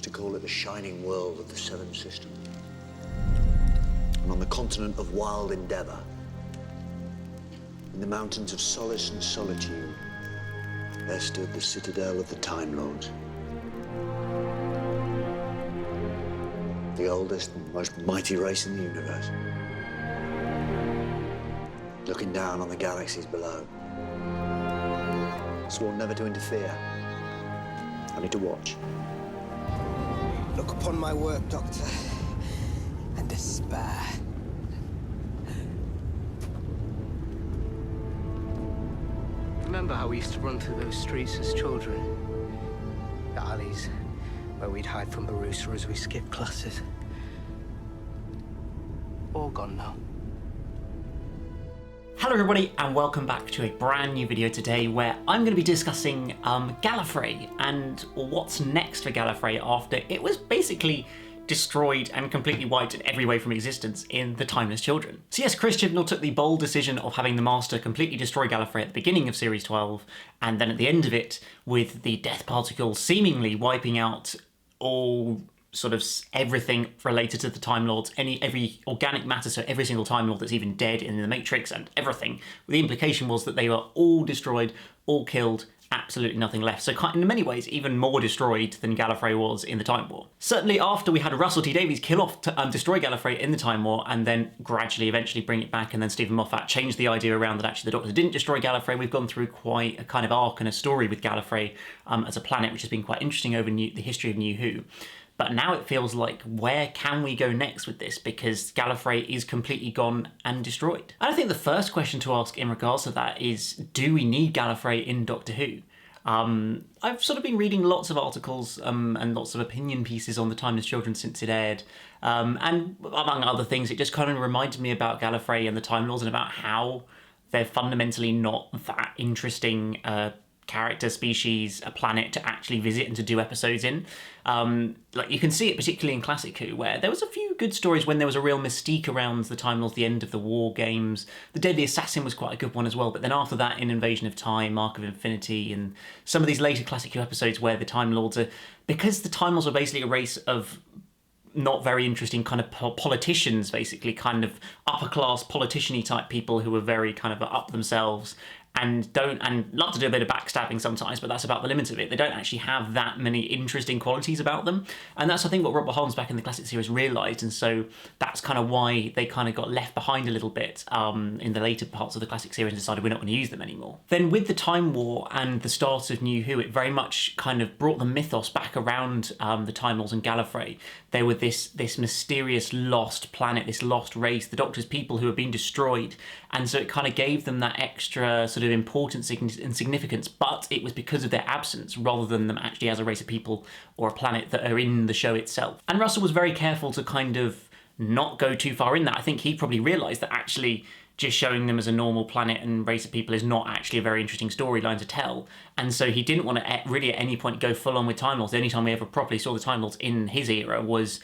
to call it the shining world of the Seven System. And on the continent of wild endeavor, in the mountains of solace and solitude, there stood the citadel of the Timelords. The oldest and most mighty race in the universe. Looking down on the galaxies below. Sworn never to interfere, only to watch. Look upon my work, Doctor, and despair. Remember how we used to run through those streets as children? The alleys where we'd hide from Barusa as we skipped classes. All gone now. Hello everybody and welcome back to a brand new video today where I'm going to be discussing Gallifrey and what's next for Gallifrey after it was basically destroyed and completely wiped in every way from existence in The Timeless Children. So yes, Chris Chibnall took the bold decision of having the Master completely destroy Gallifrey at the beginning of Series 12 and then at the end of it with the death particle seemingly wiping out all sort of everything related to the Time Lords, every organic matter, so every single Time Lord that's even dead in the Matrix and everything. The implication was that they were all destroyed, all killed, absolutely nothing left. So in many ways, even more destroyed than Gallifrey was in the Time War. Certainly after we had Russell T Davies kill off, destroy Gallifrey in the Time War, and then gradually, eventually bring it back, and then Stephen Moffat changed the idea around that actually the Doctor didn't destroy Gallifrey. We've gone through quite a kind of arc and a story with Gallifrey as a planet, which has been quite interesting over the history of New Who. But now it feels like, where can we go next with this? Because Gallifrey is completely gone and destroyed. And I think the first question to ask in regards to that is, do we need Gallifrey in Doctor Who? I've sort of been reading lots of articles and lots of opinion pieces on The Timeless Children since it aired. And among other things, it just kind of reminded me about Gallifrey and the Time Lords and about how they're fundamentally not that interesting character, species, a planet to actually visit and to do episodes in. Like you can see it particularly in Classic Who, where there was a few good stories when there was a real mystique around the Time Lords, the end of the War Games. The Deadly Assassin was quite a good one as well, but then after that in Invasion of Time, Mark of Infinity, and some of these later Classic Who episodes where the Time Lords are, because the Time Lords are basically a race of not very interesting kind of politicians, basically kind of upper class politician-y type people who are very kind of up themselves and love to do a bit of backstabbing sometimes, but that's about the limits of it. They don't actually have that many interesting qualities about them. And that's, I think, what Robert Holmes back in the classic series realised, and so that's kind of why they kind of got left behind a little bit in the later parts of the classic series and decided we're not going to use them anymore. Then with the Time War and the start of New Who, it very much kind of brought the mythos back around the Time Lords and Gallifrey. They were this mysterious lost planet, this lost race, the Doctor's people who had been destroyed, and so it kind of gave them that extra sort of importance and significance, but it was because of their absence rather than them actually as a race of people or a planet that are in the show itself. And Russell was very careful to kind of not go too far in that. I think he probably realised that actually just showing them as a normal planet and race of people is not actually a very interesting storyline to tell. And so he didn't want to really at any point go full on with Time Lords. The only time we ever properly saw the Time Lords in his era was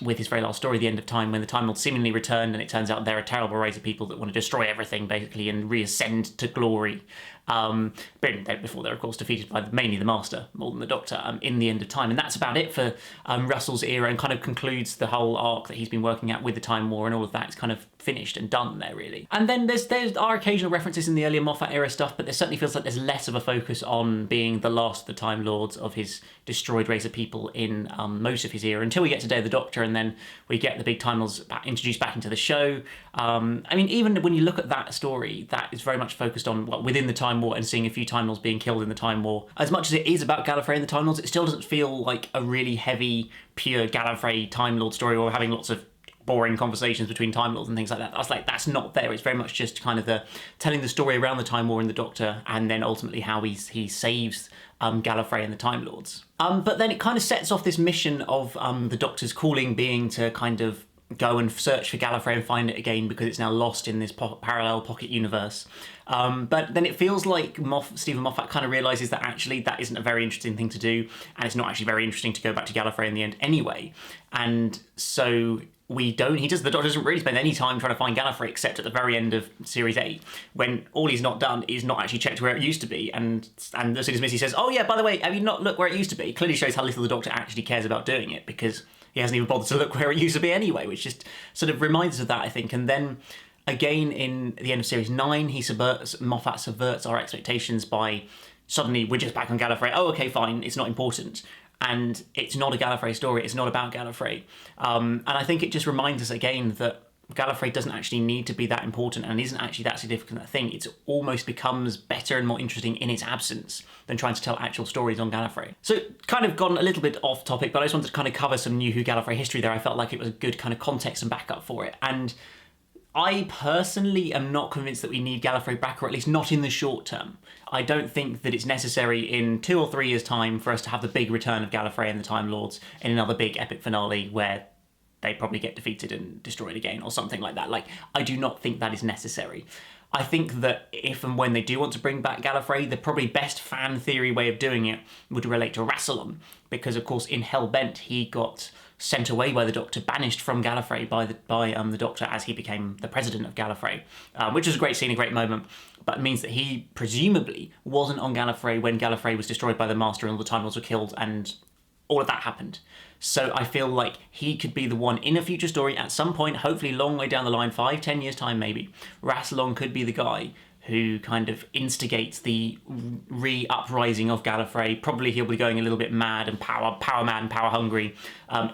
with his very last story, The End of Time, when the Time Lords seemingly returned and it turns out they're a terrible race of people that want to destroy everything, basically, and reascend to glory. But before they're, of course, defeated by mainly the Master, more than the Doctor, in The End of Time. And that's about it for Russell's era, and kind of concludes the whole arc that he's been working at with the Time War, and all of that is kind of finished and done there, really. And then there are occasional references in the earlier Moffat era stuff, but there certainly feels like there's less of a focus on being the last of the Time Lords of his destroyed race of people in most of his era, until we get to Day of the Doctor, and then we get the big Time Lords introduced back into the show. I mean, even when you look at that story, that is very much focused on within the Time War and seeing a few Time Lords being killed in the Time War. As much as it is about Gallifrey and the Time Lords, it still doesn't feel like a really heavy, pure Gallifrey Time Lord story, or having lots of boring conversations between Time Lords and things like that. That's not there. It's very much just kind of telling the story around the Time War and the Doctor, and then ultimately how he saves Gallifrey and the Time Lords. But then it kind of sets off this mission of the Doctor's calling being to kind of go and search for Gallifrey and find it again because it's now lost in this parallel pocket universe. But then it feels like Stephen Moffat kind of realises that actually that isn't a very interesting thing to do, and it's not actually very interesting to go back to Gallifrey in the end anyway. And so the Doctor doesn't really spend any time trying to find Gallifrey except at the very end of Series 8, when all he's not done is not actually checked where it used to be, and as soon as Missy says, oh yeah, by the way, have you not looked where it used to be? It clearly shows how little the Doctor actually cares about doing it, because he hasn't even bothered to look where it used to be anyway, which just sort of reminds us of that, I think. And then again in the end of Series 9, Moffat subverts our expectations by suddenly we're just back on Gallifrey. Oh, okay, fine, it's not important. And it's not a Gallifrey story, it's not about Gallifrey. And I think it just reminds us again that Gallifrey doesn't actually need to be that important and isn't actually that significant a thing. It almost becomes better and more interesting in its absence than trying to tell actual stories on Gallifrey. So kind of gone a little bit off topic, but I just wanted to kind of cover some New Who Gallifrey history there. I felt like it was a good kind of context and backup for it. And I personally am not convinced that we need Gallifrey back, or at least not in the short term. I don't think that it's necessary in 2 or 3 years' time for us to have the big return of Gallifrey and the Time Lords in another big epic finale where they probably get defeated and destroyed again or something like that. Like, I do not think that is necessary. I think that if and when they do want to bring back Gallifrey, the probably best fan theory way of doing it would relate to Rassilon, because of course in Hellbent he got sent away by the Doctor, banished from Gallifrey by the Doctor as he became the president of Gallifrey, which was a great scene, a great moment, but it means that he presumably wasn't on Gallifrey when Gallifrey was destroyed by the Master and all the Time Lords were killed and all of that happened. So I feel like he could be the one in a future story at some point, hopefully long way down the line, 5-10 years time maybe. Rassilon could be the guy who kind of instigates the re-uprising of Gallifrey. Probably he'll be going a little bit mad and power mad and power hungry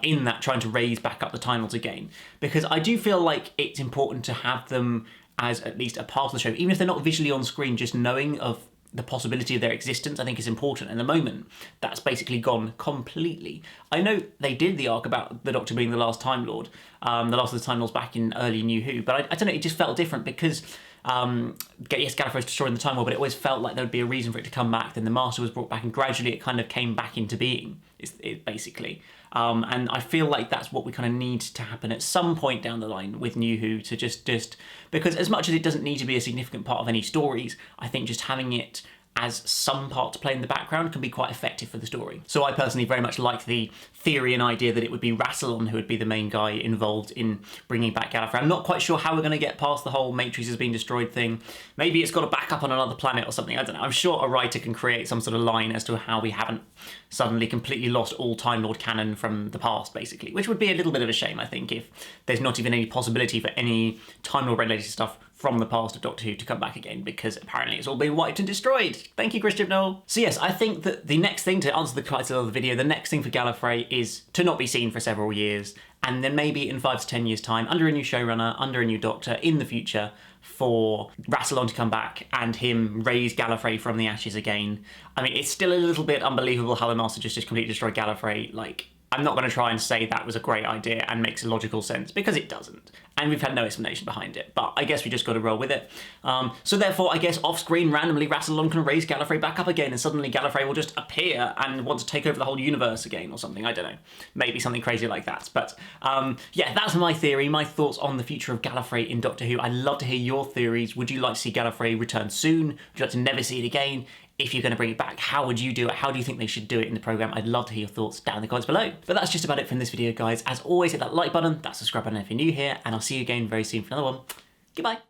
in that, trying to raise back up the Time Lords again. Because I do feel like it's important to have them as at least a part of the show, even if they're not visually on screen, just knowing of the possibility of their existence I think is important. In the moment, that's basically gone completely. I know they did the arc about the Doctor being the last Time Lord, the last of the Time Lords back in early New Who, but I don't know, it just felt different because yes, Gallifrey's destroying the Time Lord, but it always felt like there would be a reason for it to come back. Then the Master was brought back, and gradually it kind of came back into being, basically. And I feel like that's what we kind of need to happen at some point down the line with New Who, to just because as much as it doesn't need to be a significant part of any stories, I think just having it as some part to play in the background can be quite effective for the story. So I personally very much like the theory and idea that it would be Rassilon who would be the main guy involved in bringing back Gallifrey. I'm not quite sure how we're going to get past the whole Matrix has been destroyed thing. Maybe it's got to back up on another planet or something, I don't know. I'm sure a writer can create some sort of line as to how we haven't suddenly completely lost all Time Lord canon from the past, basically, which would be a little bit of a shame, I think, if there's not even any possibility for any Time Lord related stuff from the past of Doctor Who to come back again, because apparently it's all been wiped and destroyed. Thank you, Chris Chibnall. So yes, I think that the next thing, to answer the title of the video, the next thing for Gallifrey is to not be seen for several years, and then maybe in 5 to 10 years' time, under a new showrunner, under a new Doctor, in the future, for Rassilon to come back and him raise Gallifrey from the ashes again. I mean, it's still a little bit unbelievable how the Master just completely destroyed Gallifrey. Like, I'm not going to try and say that was a great idea and makes logical sense, because it doesn't. And we've had no explanation behind it. But I guess we just got to roll with it. So therefore, I guess off-screen, randomly, Rassilon can raise Gallifrey back up again, and suddenly Gallifrey will just appear and want to take over the whole universe again or something. I don't know. Maybe something crazy like that. But yeah, that's my theory, my thoughts on the future of Gallifrey in Doctor Who. I'd love to hear your theories. Would you like to see Gallifrey return soon? Would you like to never see it again? If you're going to bring it back, how would you do it? How do you think they should do it in the programme? I'd love to hear your thoughts down in the comments below. But that's just about it from this video, guys. As always, hit that like button, that subscribe button if you're new here, and I'll see you again very soon for another one. Goodbye.